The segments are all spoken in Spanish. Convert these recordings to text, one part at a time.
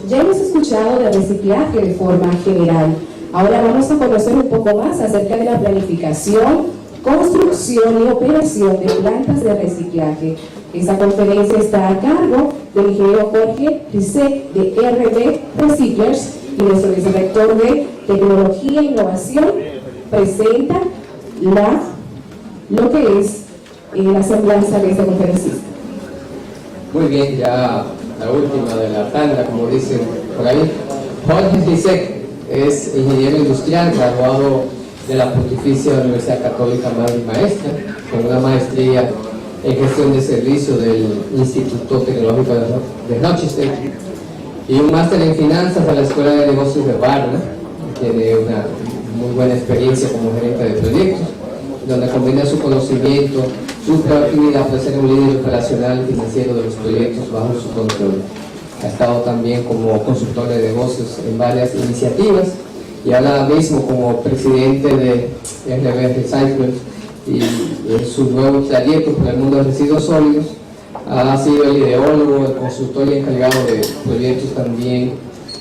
Ya hemos escuchado de reciclaje de forma general. Ahora vamos a conocer un poco más acerca de la planificación, construcción y operación de plantas de reciclaje. Esta conferencia está a cargo del ingeniero Jorge Rizek de RD Recyclers, y nuestro vicerrector de Tecnología e Innovación presenta lo que es la semblanza de esta conferencista. Muy bien, ya la última de la tanda, como dicen por ahí. Jorge Rizek es ingeniero industrial, graduado de la Pontificia Universidad Católica Madre y Maestra, con una maestría en gestión de servicio del Instituto Tecnológico de Rochester y un máster en finanzas a la Escuela de Negocios de Varna. Tiene una muy buena experiencia como gerente de proyectos, donde combina su conocimiento, su proactividad para ser un líder operacional y financiero de los proyectos bajo su control. Ha estado también como consultor de negocios en varias iniciativas y ahora mismo como presidente de RB Recyclers, y en su nuevo trayecto por el mundo de residuos sólidos ha sido el ideólogo, el consultor y encargado de proyectos también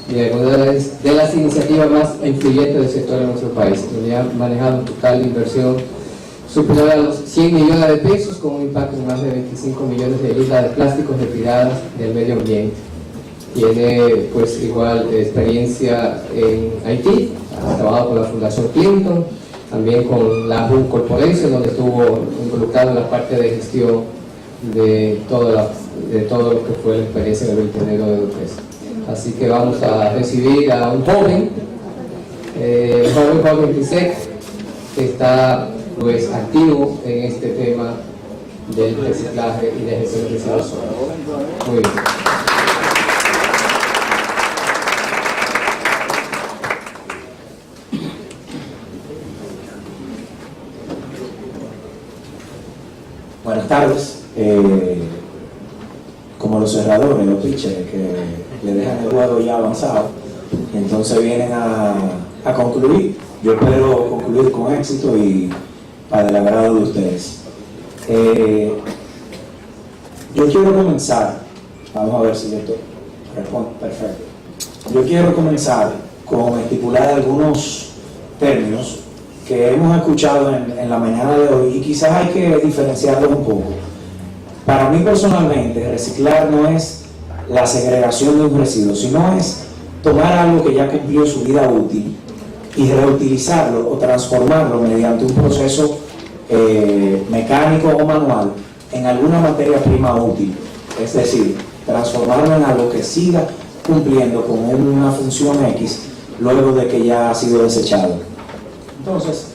de algunas de las iniciativas más influyentes del sector en nuestro país, donde ha manejado un total de inversión superior a los 100 millones de pesos, con un impacto en más de 25 millones de libras de plásticos retiradas del medio ambiente. Tiene pues igual experiencia en Haití, ha trabajado con la Fundación Clinton, también con la Boom Corporation, donde estuvo involucrado en la parte de gestión de todo lo que fue la experiencia en el 20 de enero de 2013. Así que vamos a recibir a un joven Rizek, que está pues activo en este tema del reciclaje y de gestión de residuos sólidos. Muy bien. Buenas tardes. Como los cerradores, los pitchers que le dejan el juego ya avanzado y entonces vienen a concluir. Yo espero concluir con éxito y para el agrado de ustedes. Yo quiero comenzar, vamos a ver si esto responde perfecto. Yo quiero comenzar con estipular algunos términos que hemos escuchado en la mañana de hoy y quizás hay que diferenciarlos un poco. Para mí personalmente, reciclar no es la segregación de un residuo, sino es tomar algo que ya cumplió su vida útil y reutilizarlo o transformarlo mediante un proceso mecánico o manual en alguna materia prima útil, es decir, transformarlo en algo que siga cumpliendo con una función X luego de que ya ha sido desechado. Entonces,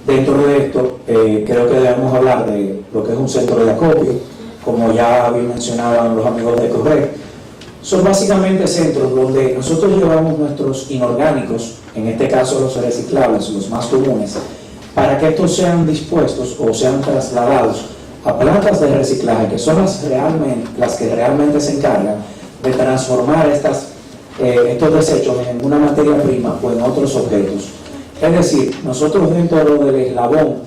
dentro de esto, creo que debemos hablar de lo que es un centro de acopio, como ya bien mencionaban los amigos de Correa. Son básicamente centros donde nosotros llevamos nuestros inorgánicos, en este caso los reciclables, los más comunes, para que estos sean dispuestos o sean trasladados a plantas de reciclaje, que son las que realmente se encargan de transformar estos desechos en una materia prima o en otros objetos. Es decir, nosotros dentro del eslabón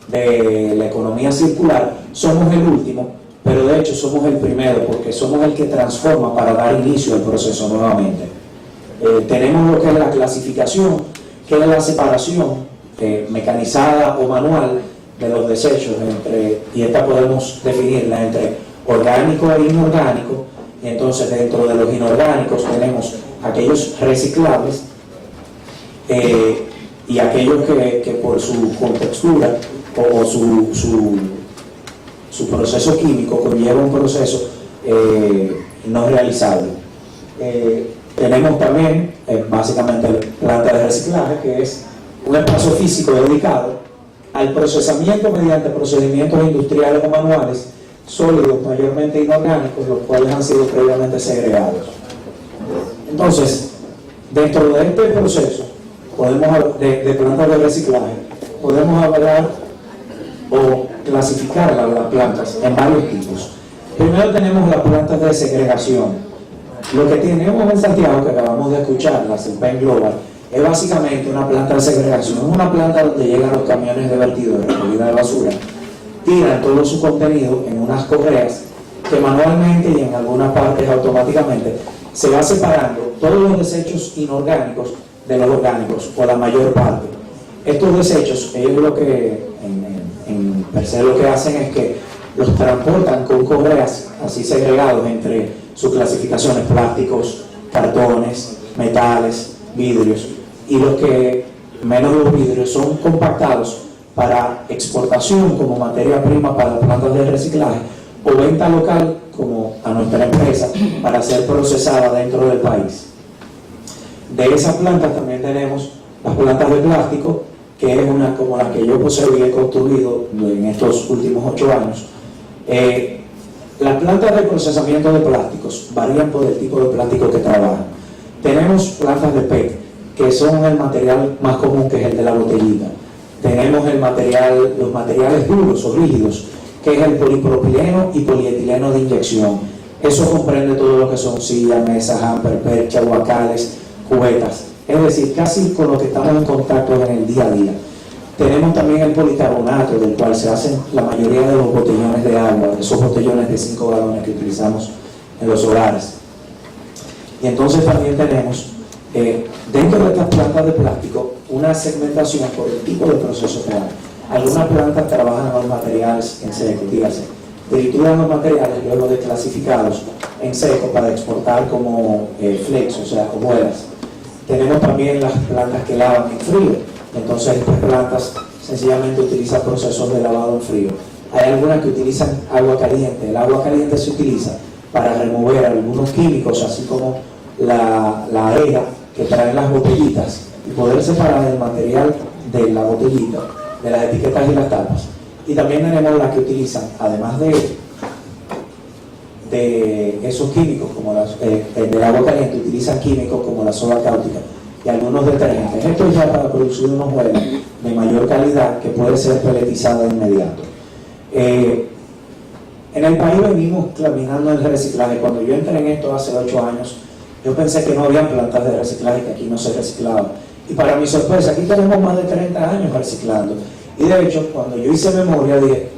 de la economía circular somos el último, pero de hecho somos el primero, porque somos el que transforma para dar inicio al proceso nuevamente. Tenemos lo que es la clasificación, que es la separación mecanizada o manual de los desechos, y esta podemos definirla entre orgánico e inorgánico. Y entonces dentro de los inorgánicos tenemos aquellos reciclables y aquellos que por su contextura o su proceso químico conlleva un proceso no realizable. Tenemos también básicamente planta de reciclaje, que es un espacio físico dedicado al procesamiento mediante procedimientos industriales o manuales sólidos, mayormente inorgánicos, los cuales han sido previamente segregados. Entonces, dentro de este proceso de plantas de reciclaje, podemos hablar o clasificar las plantas en varios tipos. Primero tenemos las plantas de segregación. Lo que tenemos en Santiago, que acabamos de escuchar, la CEPEN Global, es básicamente una planta de segregación. Es una planta donde llegan los camiones de vertido de recogida de basura, tiran todo su contenido en unas correas que manualmente y en algunas partes automáticamente se va separando todos los desechos inorgánicos de los orgánicos, o la mayor parte. Estos desechos, ellos lo que, en per se lo que hacen es que los transportan con correas así segregados entre sus clasificaciones: plásticos, cartones, metales, vidrios, y los que menos los vidrios son compactados para exportación como materia prima para plantas de reciclaje o venta local como a nuestra empresa para ser procesada dentro del país. De esas plantas también tenemos las plantas de plástico, que es una como la que yo poseo y he construido en estos últimos 8 años. Las plantas de procesamiento de plásticos varían por el tipo de plástico que trabajan. Tenemos plantas de PET, que son el material más común, que es el de la botellita. Tenemos los materiales duros o rígidos, que es el polipropileno y polietileno de inyección. Eso comprende todo lo que son sillas, mesas, hamper, perchas, guacales, cubetas. Es decir, casi con lo que estamos en contacto en el día a día. Tenemos también el policarbonato, del cual se hacen la mayoría de los botellones de agua, esos botellones de 5 galones que utilizamos en los hogares. Y entonces también tenemos, dentro de estas plantas de plástico, una segmentación por el tipo de proceso que hay. Algunas plantas trabajan los materiales en seco, dígase, trituran los materiales luego de clasificados en seco para exportar como flex, o sea, hojuelas. Tenemos también las plantas que lavan en frío. Entonces estas plantas sencillamente utilizan procesos de lavado en frío. Hay algunas que utilizan agua caliente. El agua caliente se utiliza para remover algunos químicos, así como la arena que traen las botellitas, y poder separar el material de la botellita, de las etiquetas y las tapas. Y también tenemos las que utilizan, además de esos químicos, como del agua caliente, utilizan químicos como la soda cáustica y algunos detergentes. Esto es ya para producir unos muebles de mayor calidad que puede ser peletizado de inmediato. En el país venimos caminando en el reciclaje. Cuando yo entré en esto hace 8 años, yo pensé que no había plantas de reciclaje, que aquí no se reciclaba. Y para mi sorpresa, aquí tenemos más de 30 años reciclando. Y de hecho, cuando yo hice memoria, dije,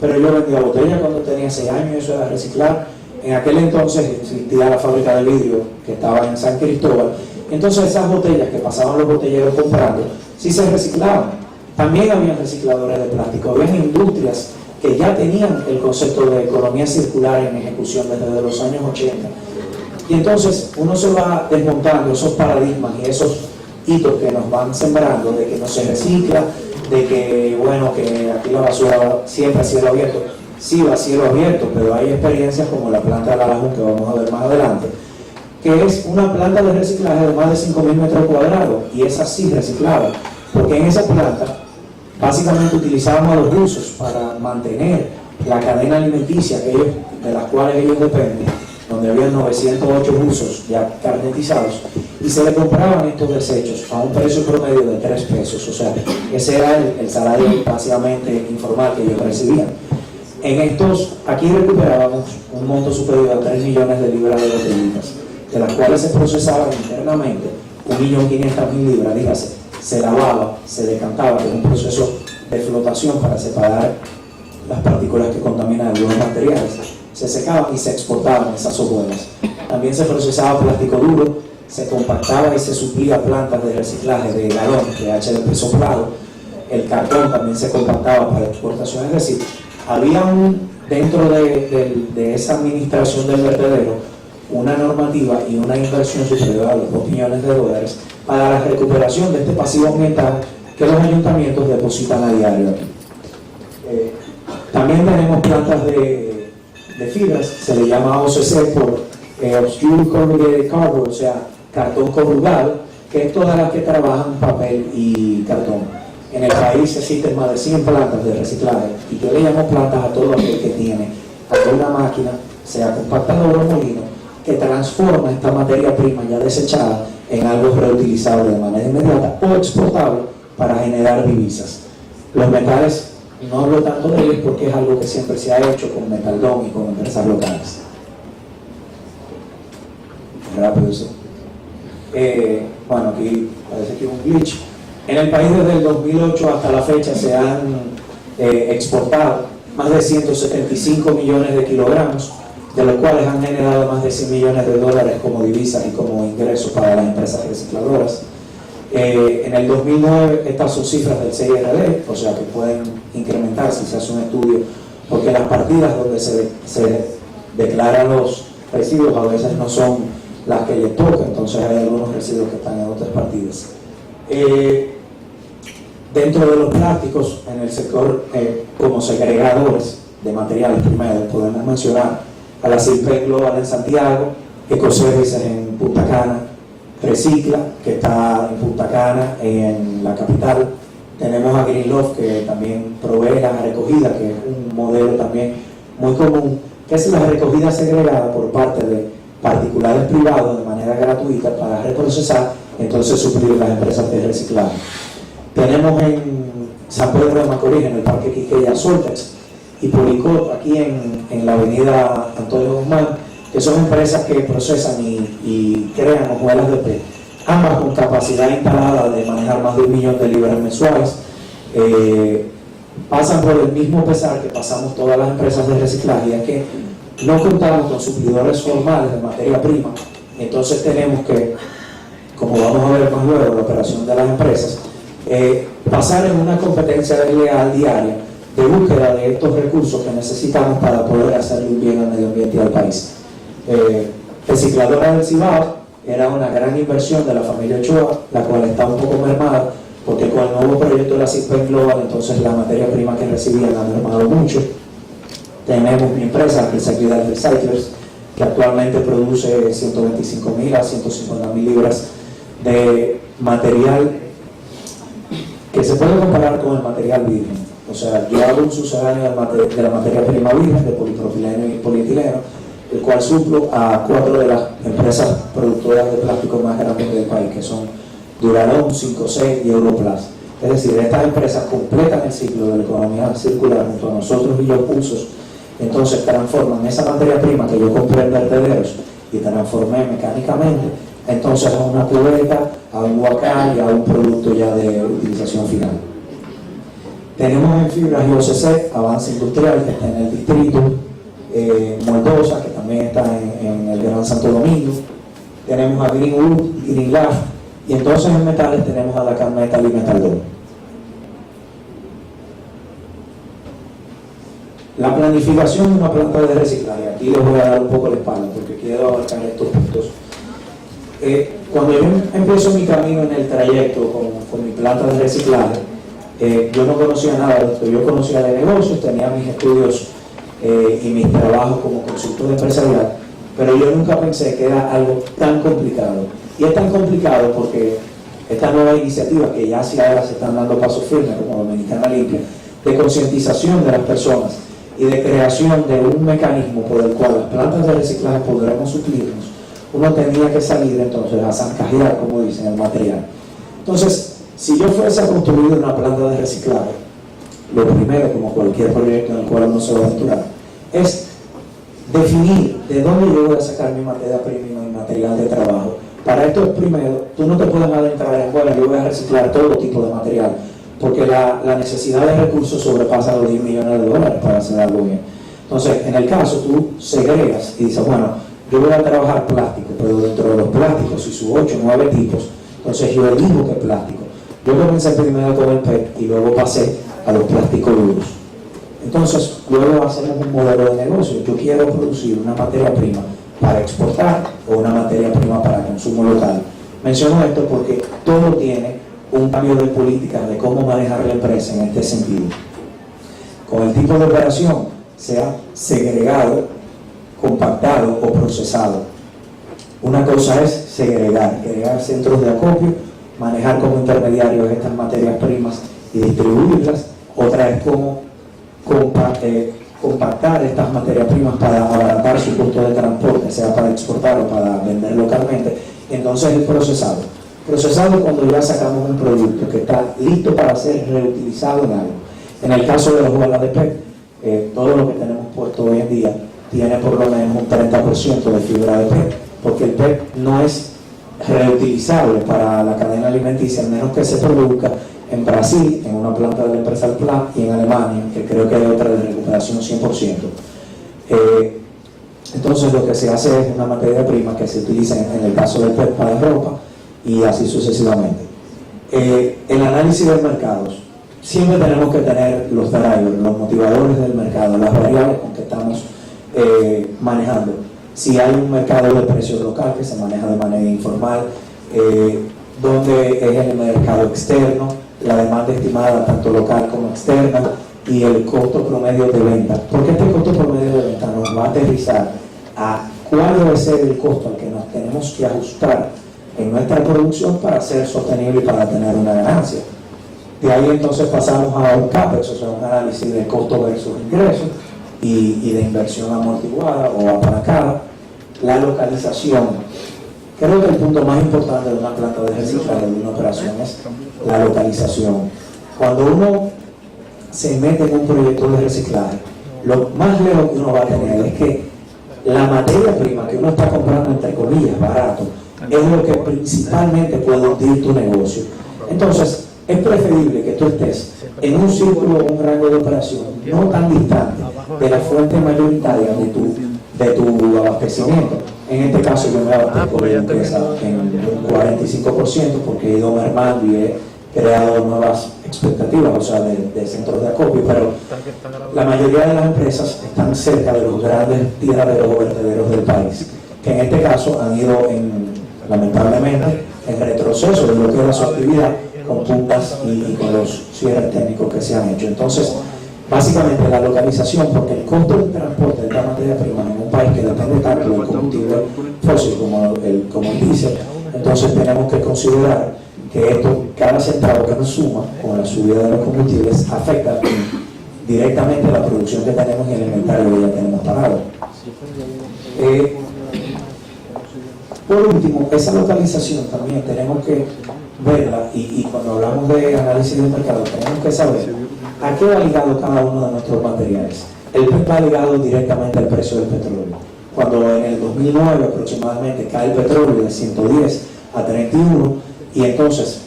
pero yo vendía botella cuando tenía 6 años y eso era reciclar. En aquel entonces existía la fábrica de vidrio que estaba en San Cristóbal. Entonces esas botellas que pasaban los botelleros comprando, sí se reciclaban. También había recicladores de plástico, había industrias que ya tenían el concepto de economía circular en ejecución desde los años 80. Y entonces uno se va desmontando esos paradigmas y esos hitos que nos van sembrando de que no se recicla, de que, bueno, que aquí la basura siempre a cielo abierto. Sí, va a cielo abierto, pero hay experiencias como la planta de la Lajun, que vamos a ver más adelante, que es una planta de reciclaje de más de 5.000 metros cuadrados, y es así reciclada, porque en esa planta básicamente utilizábamos a los buzos para mantener la cadena alimenticia de las cuales ellos dependen, donde había 908 buzos ya carnetizados, y se le compraban estos desechos a un precio promedio de 3 pesos, o sea, ese era el salario básicamente informal que ellos recibían. En estos, aquí recuperábamos un monto superior a 3 millones de libras de botellitas, de las cuales se procesaban internamente 1.500.000 libras, dígase, se lavaba, se decantaba, que es un proceso de flotación para separar las partículas que contaminan algunos materiales, se secaban y se exportaban esas hojuelas. También se procesaba plástico duro, se compactaba y se suplía plantas de reciclaje de galón, pH de peso plano. El cartón también se compactaba para exportación, es decir, había dentro de esa administración del vertedero una normativa y una inversión superior a los 2 millones de dólares para la recuperación de este pasivo ambiental que los ayuntamientos depositan a diario aquí. También tenemos plantas de fibras, se le llama OCC por Obscure Corrugated Cardboard, o sea, cartón corrugado, que es todas las que trabajan papel y cartón. En el país existen más de 100 plantas de reciclaje, y yo le llamo plantas a todo aquel que tiene alguna máquina, sea compactador o molino, que transforma esta materia prima ya desechada en algo reutilizable de manera inmediata o exportable para generar divisas. Los metales, no hablo tanto de ellos porque es algo que siempre se ha hecho con Metaldón y con empresas locales. Rápido eso. Bueno, aquí parece que hubo un glitch. En el país desde el 2008 hasta la fecha se han exportado más de 175 millones de kilogramos, de los cuales han generado más de de $100 millones como divisas y como ingresos para las empresas recicladoras. En el 2009 estas son cifras del CIRD, o sea que pueden incrementarse si se hace un estudio, porque las partidas donde se declaran los residuos a veces no son las que les toca, entonces hay algunos residuos que están en otras partidas. Dentro de los plásticos, en el sector como segregadores de materiales primeros, podemos mencionar a la CIPEC Global en Santiago, Ecoservices en Punta Cana, Recicla, que está en Punta Cana, en la capital. Tenemos a Greenloft, que también provee la recogida, que es un modelo también muy común, que es la recogida segregada por parte de particulares privados de manera gratuita para reprocesar, entonces suplir las empresas de reciclaje. Tenemos en San Pedro de Macorís, en el Parque Quiqueya, Soltex y Policot, aquí en la avenida Antonio Guzmán, que son empresas que procesan y crean hojuelas de PET, ambas con capacidad instalada de manejar más de 1 millón de libras mensuales. Pasan por el mismo pesar que pasamos todas las empresas de reciclaje, ya que no contamos con suplidores formales de materia prima, entonces tenemos que, como vamos a ver más luego, la operación de las empresas, pasar en una competencia desleal diaria de búsqueda de estos recursos que necesitamos para poder hacerle un bien al medio ambiente y al país. Recicladora del Cibao era una gran inversión de la familia Ochoa, la cual está un poco mermada, porque con el nuevo proyecto de la CIPEC Global, entonces la materia prima que recibían ha mermado mucho. Tenemos mi empresa, Recyclidad Recyclers, que actualmente produce 125.000 a 150.000 libras de material que se puede comparar con el material virgen. O sea, yo hago un sucedáneo de la materia prima virgen, de polipropileno y polietileno, el cual suplo a 4 de las empresas productoras de plástico más grandes del país, que son Duralon, 5C y Europlast. Es decir, estas empresas completan el ciclo de la economía circular junto a nosotros y los usos, entonces transforman esa materia prima que yo compré en vertederos y transformé mecánicamente, entonces a una cubeta, a un guacal y a un producto ya de utilización final. Tenemos en fibras y OCC, Avance Industrial, que está en el distrito, Moldosa, que también está en el Gran Santo Domingo. Tenemos a Greenwood, Greenlav, y entonces en metales tenemos a Dakar Metal y Metaldor. La planificación de una planta de reciclaje, aquí les voy a dar un poco la espalda porque quiero abarcar estos puntos. Cuando yo empiezo mi camino en el trayecto con mi planta de reciclaje, yo no conocía nada de esto, yo conocía de negocios, tenía mis estudios y mis trabajos como consultor empresarial, pero yo nunca pensé que era algo tan complicado. Y es tan complicado porque esta nueva iniciativa que ya hacia ahora se están dando pasos firmes como Dominicana Limpia, de concientización de las personas y de creación de un mecanismo por el cual las plantas de reciclaje podremos suplirnos, uno tenía que salir entonces a zancajear, como dicen, el material. Entonces, si yo fuese a construir una planta de reciclaje, lo primero, como cualquier proyecto en el cual uno se va a aventurar, es definir de dónde yo voy a sacar mi materia prima y mi material de trabajo. Para esto, primero, tú no te puedes adentrar en, bueno, yo voy a reciclar todo tipo de material, porque la necesidad de recursos sobrepasa los $10 millones para hacer algo bien. Entonces, en el caso, tú segregas y dices, bueno, yo voy a trabajar plástico, pero dentro de los plásticos y sus 8 o 9 tipos, entonces yo elijo qué plástico. Yo comencé primero con el PET y luego pasé a los plásticos duros. Entonces, luego hacemos un modelo de negocio. Yo quiero producir una materia prima para exportar o una materia prima para consumo local. Menciono esto porque todo tiene un cambio de política de cómo manejar la empresa en este sentido. Con el tipo de operación, sea segregado, compactado o procesado. Una cosa es segregar, crear centros de acopio, manejar como intermediarios estas materias primas y distribuirlas. Otra es cómo compactar estas materias primas para abaratar su costo de transporte, sea para exportar o para vender localmente. Entonces el procesado. Procesado cuando ya sacamos un producto que está listo para ser reutilizado en algo. En el caso de las bolas de PET, todo lo que tenemos puesto hoy en día tiene por lo menos un 30% de fibra de PET, porque el PET no es reutilizable para la cadena alimenticia, al menos que se produzca en Brasil, en una planta de la empresa Alplan, y en Alemania, que creo que hay otra de recuperación 100%. Entonces lo que se hace es una materia prima que se utiliza en el caso del PET para ropa y así sucesivamente. El análisis de mercados. Siempre tenemos que tener los drivers, los motivadores del mercado, las variables con que estamos manejando. Si hay un mercado de precios local que se maneja de manera informal, donde es el mercado externo, la demanda estimada tanto local como externa y el costo promedio de venta. Porque este costo promedio de venta nos va a aterrizar a cuál debe ser el costo al que nos tenemos que ajustar en nuestra producción para ser sostenible y para tener una ganancia. De ahí entonces pasamos a un CAPEX, o sea, un análisis de costo versus ingreso y de inversión amortiguada o apalancada. La localización. Creo que el punto más importante de una planta de reciclaje, de una operación, es la localización. Cuando uno se mete en un proyecto de reciclaje, lo más lejos que uno va a tener es que la materia prima que uno está comprando, entre comillas, barato, es lo que principalmente puede hundir tu negocio. Entonces, es preferible que tú estés en un círculo o un rango de operación no tan distante de la fuente mayoritaria de tu abastecimiento. En este caso yo me abastezco de empresa en un 45% porque he ido mermando y he creado nuevas expectativas, o sea, de centros de acopio, pero la mayoría de las empresas están cerca de los grandes tiraderos o vertederos del país, que en este caso han ido lamentablemente en retroceso de lo que era su actividad, con puntas y con los cierres técnicos que se han hecho. Entonces, básicamente la localización, porque el costo del transporte de esta materia prima en un país que depende tanto del combustible fósil como el diésel, entonces tenemos que considerar que esto, cada centavo que nos suma con la subida de los combustibles, afecta directamente la producción que tenemos y el inventario que ya tenemos parado. Por último, esa localización también tenemos que verla y cuando hablamos de análisis del mercado tenemos que saber a qué va ligado cada uno de nuestros materiales. El PET va ligado directamente al precio del petróleo. Cuando en el 2009 aproximadamente cae el petróleo de 110 a 31 y entonces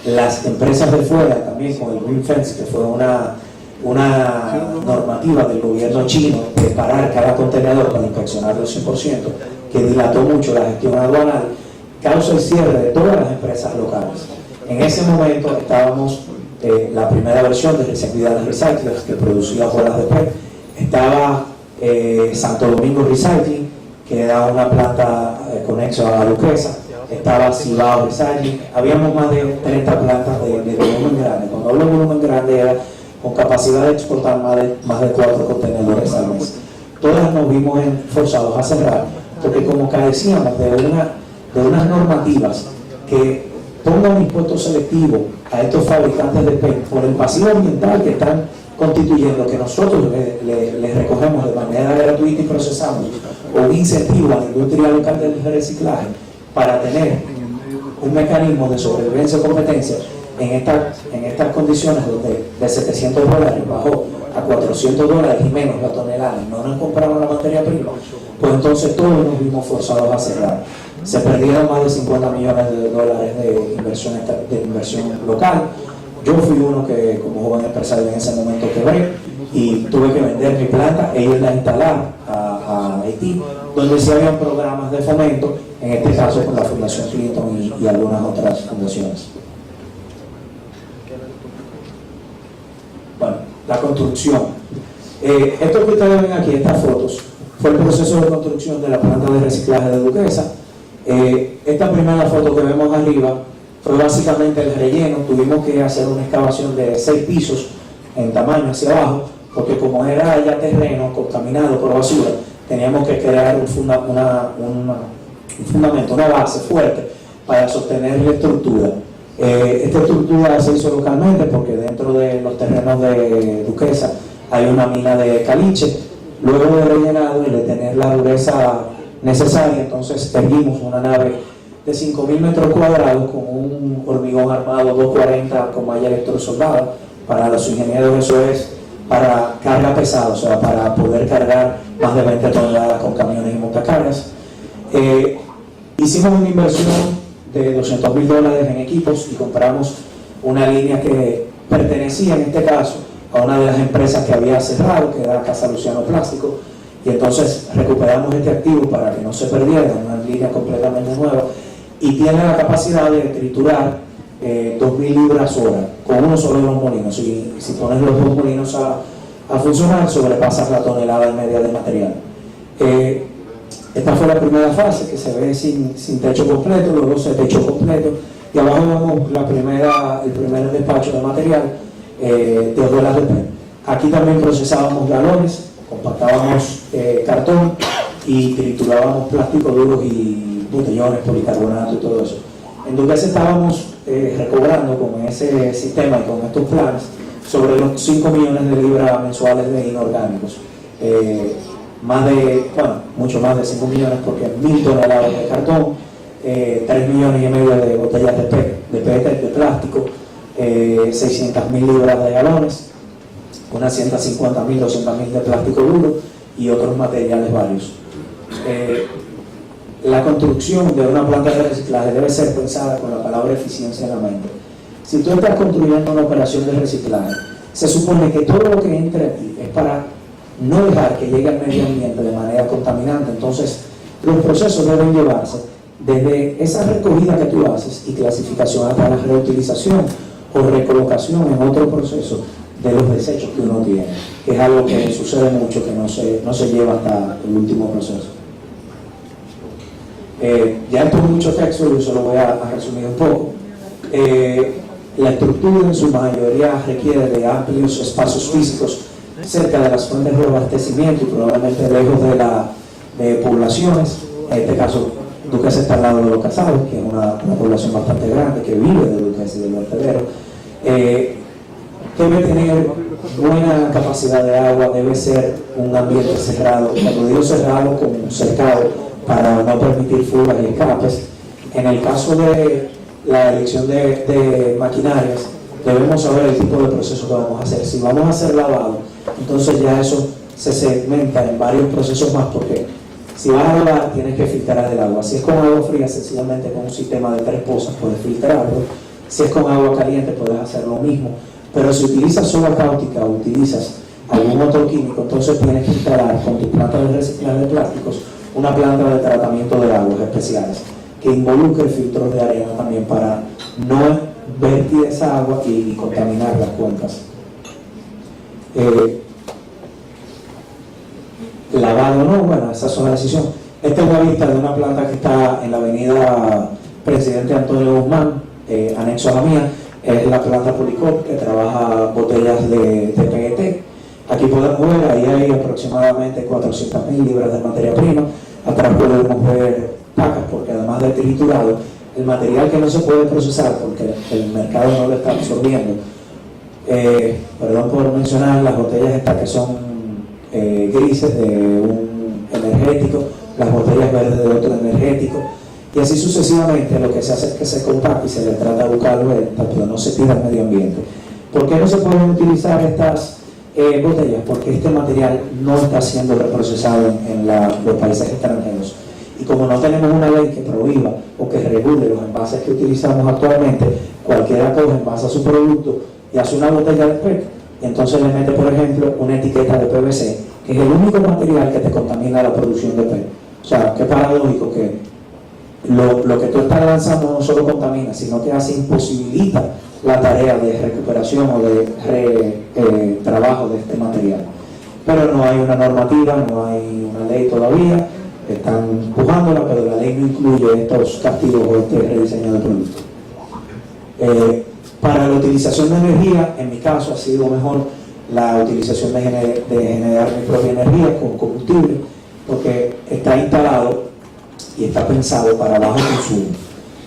las empresas de fuera también con el Green Fence, que fue una normativa del gobierno chino de parar cada contenedor para inspeccionarlo al 100%, que dilató mucho la gestión aduanal, causa el cierre de todas las empresas locales. En ese momento estábamos, la primera versión de Recyclidad de Recyclers, que producía bolas de PET, estaba Santo Domingo Recycling, que era una planta conexa a Duquesa, estaba Cibao Recycling, habíamos más de 30 plantas de volumen grande. Cuando hablo de volumen grande era con capacidad de exportar más de 4 contenedores al mes. Todas nos vimos forzados a cerrar, porque como carecíamos de unas normativas que pongan un impuesto selectivo a estos fabricantes de PET por el pasivo ambiental que están constituyendo, que nosotros les recogemos de manera gratuita y procesamos, o un incentivo a la industria local del reciclaje para tener un mecanismo de sobrevivencia y competencia en estas condiciones donde de $700 bajó a $400 y menos la tonelada y no nos compraron la materia prima, pues entonces todos nos vimos forzados a cerrar. Se perdieron más de $50 millones de inversión local. Yo fui uno que como joven empresario en ese momento quebré y tuve que vender mi planta e irla a instalar a Haití, donde sí habían programas de fomento, en este caso con la Fundación Clinton y algunas otras fundaciones. Bueno, la construcción. Esto que ustedes ven aquí, estas fotos, fue el proceso de construcción de la planta de reciclaje de Duquesa. Esta primera foto que vemos arriba fue básicamente el relleno. Tuvimos que hacer una excavación de 6 pisos en tamaño hacia abajo, porque como era ya terreno contaminado por basura, teníamos que crear un fundamento, una base fuerte para sostener la estructura. Esta estructura se hizo localmente porque dentro de los terrenos de Duquesa hay una mina de caliche. Luego de rellenado y de tener la dureza necesaria, entonces erguimos una nave de 5.000 metros cuadrados con un hormigón armado 240 con malla electrosoldada. Para los ingenieros eso es para carga pesada, o sea, para poder cargar más de 20 toneladas con camiones y montacargas. Hicimos una inversión de $200.000 en equipos y compramos una línea que pertenecía en este caso a una de las empresas que había cerrado, que era Casa Luciano Plástico, y entonces recuperamos este activo para que no se perdiera, una línea completamente nueva, y tiene la capacidad de triturar 2.000 libras hora con uno solo de los molinos. Y si pones los dos molinos a funcionar, sobrepasas la tonelada y media de material. Esta fue la primera fase, que se ve sin techo completo, luego se techo completo, y abajo vemos el primer despacho de material de hojuelas de PET. Aquí también procesábamos galones, compactábamos cartón y triturábamos plástico duros y botellones, policarbonato y todo eso. En Duquesa estábamos recobrando con ese sistema y con estos planes sobre los 5 millones de libras mensuales de inorgánicos. Mucho más de 5 millones, porque 1.000 toneladas de cartón, 3 millones y medio de botellas de PET, de plástico, 600.000 libras de galones, unas 150.000, 200.000 de plástico duro y otros materiales varios. La construcción de una planta de reciclaje debe ser pensada con la palabra eficiencia en la mente. Si tú estás construyendo una operación de reciclaje, se supone que todo lo que entre aquí es para no dejar que llegue al medio ambiente de manera contaminante. Entonces, los procesos deben llevarse desde esa recogida que tú haces y clasificación hasta la reutilización o recolocación en otro proceso de los desechos que uno tiene, que es algo que sucede mucho, que no se lleva hasta el último proceso. Ya esto es mucho texto, yo solo voy a resumir un poco. La estructura en su mayoría requiere de amplios espacios físicos cerca de las fuentes de abastecimiento y probablemente lejos de poblaciones. En este caso, Duquesa está al lado de Los Casados, que es una población bastante grande que vive de Duquesa y del vertedero. Debe tener buena capacidad de agua, debe ser un ambiente cerrado, cuando digo cerrado, como cercado, para no permitir fugas y escapes. En el caso de la elección de maquinarias, debemos saber el tipo de proceso que vamos a hacer. Si vamos a hacer lavado, entonces ya eso se segmenta en varios procesos más, porque si vas a lavar tienes que filtrar el agua. Si es con agua fría, sencillamente con un sistema de 3 pozas puedes filtrarlo. Si es con agua caliente puedes hacer lo mismo, pero si utilizas soda cáustica o utilizas algún otro químico, entonces tienes que instalar con tu planta de reciclaje de plásticos una planta de tratamiento de aguas especiales que involucre filtros de arena también para no vertir esa agua y contaminar las cuencas. Lavado o no, bueno, esa es una decisión. Esta es una vista de una planta que está en la avenida Presidente Antonio Guzmán, anexo a la mía. Es la planta Policop, que trabaja botellas de PET. Aquí podemos ver, ahí hay aproximadamente 400.000 libras de materia prima. Atrás podemos ver pacas, porque además de triturado, el material que no se puede procesar porque el mercado no lo está absorbiendo. Perdón por mencionar las botellas estas que son grises de un energético, las botellas verdes de otro energético, y así sucesivamente. Lo que se hace es que se compacta y se le trata de buscar venta, pero no se tira al medio ambiente. ¿Por qué no se pueden utilizar estas botellas? Porque este material no está siendo reprocesado en los países extranjeros. Y como no tenemos una ley que prohíba o que regule los envases que utilizamos actualmente, cualquiera coge, envasa su producto y hace una botella de PET, y entonces le mete, por ejemplo, una etiqueta de PVC, que es el único material que te contamina la producción de PET. O sea, qué paradójico que lo que tú estás lanzando no solo contamina, sino que así imposibilita la tarea de recuperación o de trabajo de este material. Pero no hay una normativa, no hay una ley todavía, están empujándola, pero la ley no incluye estos castigos o este rediseño de producto. Para la utilización de energía, en mi caso ha sido mejor la utilización de generar mi propia energía con combustible, porque está instalado y está pensado para bajo consumo.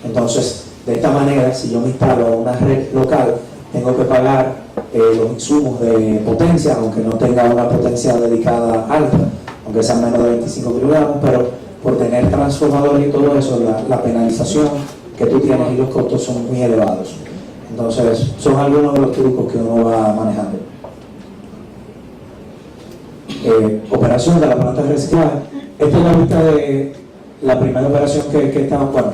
Entonces, de esta manera, si yo me instalo a una red local, tengo que pagar los insumos de potencia, aunque no tenga una potencia dedicada alta, aunque sean menos de 25 kilogramos, pero por tener transformadores y todo eso, la penalización que tú tienes y los costos son muy elevados. Entonces, son algunos de los trucos que uno va manejando. Operación de la planta de reciclaje. Esta es la vista de la primera operación que estamos, bueno,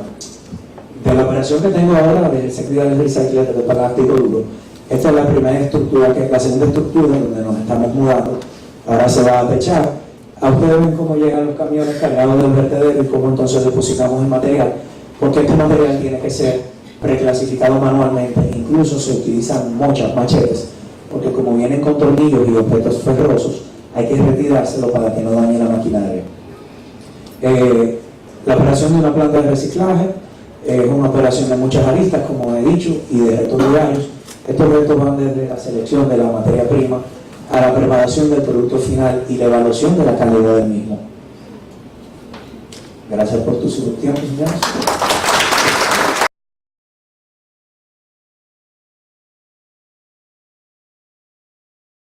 de la operación que tengo ahora, de secretaría de reciclaje de plástico duro. Esta es la primera estructura, que es la segunda estructura donde nos estamos mudando. Ahora se va a techar. A ustedes ven cómo llegan los camiones cargados del vertedero y cómo entonces depositamos el material, porque este material tiene que ser preclasificado manualmente. Incluso se utilizan muchas machetes, porque como vienen con tornillos y objetos ferrosos, hay que retirárselo para que no dañe la maquinaria. La operación de una planta de reciclaje es una operación de muchas aristas, como he dicho, y de retos diarios. Estos retos van desde la selección de la materia prima a la preparación del producto final y la evaluación de la calidad del mismo. Gracias por tu tiempo, señores.